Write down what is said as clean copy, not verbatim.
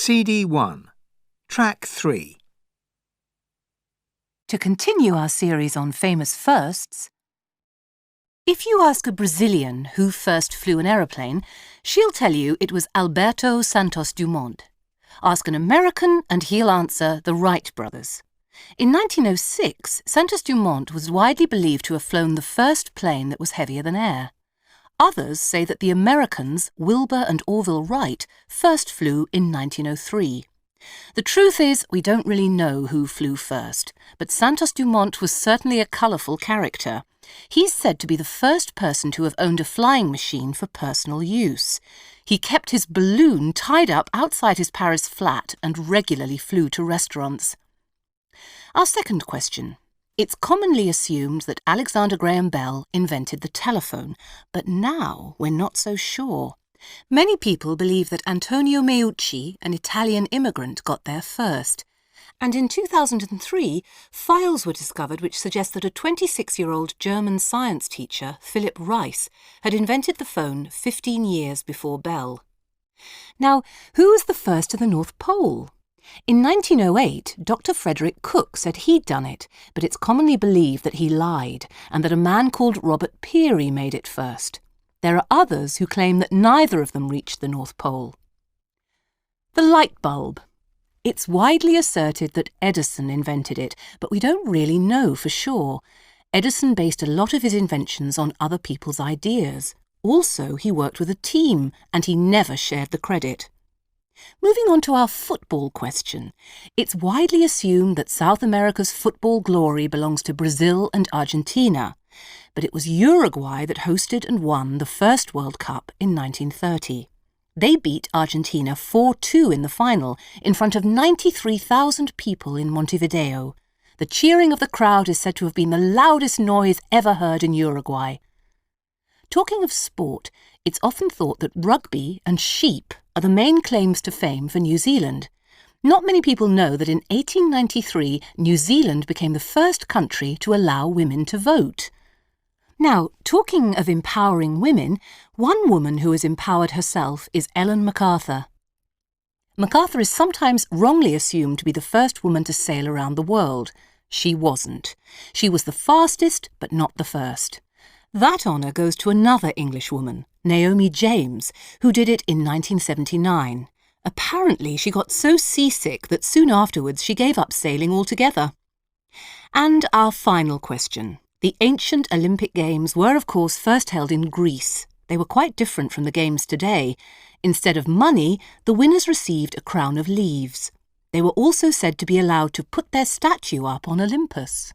CD 1, Track 3. To continue our series on famous firsts, if you ask a Brazilian who first flew an aeroplane, she'll tell you it was Alberto Santos Dumont. Ask an American and he'll answer the Wright brothers. In 1906, Santos Dumont was widely believed to have flown the first plane that was heavier than air. Others say that the Americans, Wilbur and Orville Wright, first flew in 1903. The truth is, we don't really know who flew first, but Santos Dumont was certainly a colourful character. He's said to be the first person to have owned a flying machine for personal use. He kept his balloon tied up outside his Paris flat and regularly flew to restaurants. Our second question. It's commonly assumed that Alexander Graham Bell invented the telephone, but now we're not so sure. Many people believe that Antonio Meucci, an Italian immigrant, got there first. And in 2003, files were discovered which suggest that a 26-year-old German science teacher, Philip Reis, had invented the phone 15 years before Bell. Now, who was the first to the North Pole? In 1908, Dr. Frederick Cook said he'd done it, but it's commonly believed that he lied and that a man called Robert Peary made it first. There are others who claim that neither of them reached the North Pole. The light bulb. It's widely asserted that Edison invented it, but we don't really know for sure. Edison based a lot of his inventions on other people's ideas. Also, he worked with a team, and he never shared the credit. Moving on to our football question. It's widely assumed that South America's football glory belongs to Brazil and Argentina, but it was Uruguay that hosted and won the first World Cup in 1930. They beat Argentina 4-2 in the final in front of 93,000 people in Montevideo. The cheering of the crowd is said to have been the loudest noise ever heard in Uruguay. Talking of sport, it's often thought that rugby and sheep are the main claims to fame for New Zealand. Not many people know that in 1893, New Zealand became the first country to allow women to vote. Now, talking of empowering women, one woman who has empowered herself is Ellen MacArthur. MacArthur is sometimes wrongly assumed to be the first woman to sail around the world. She wasn't. She was the fastest, but not the first. That honour goes to another Englishwoman, Naomi James, who did it in 1979. Apparently, she got so seasick that soon afterwards she gave up sailing altogether. And our final question. The ancient Olympic Games were, of course, first held in Greece. They were quite different from the Games today. Instead of money, the winners received a crown of leaves. They were also said to be allowed to put their statue up on Olympus.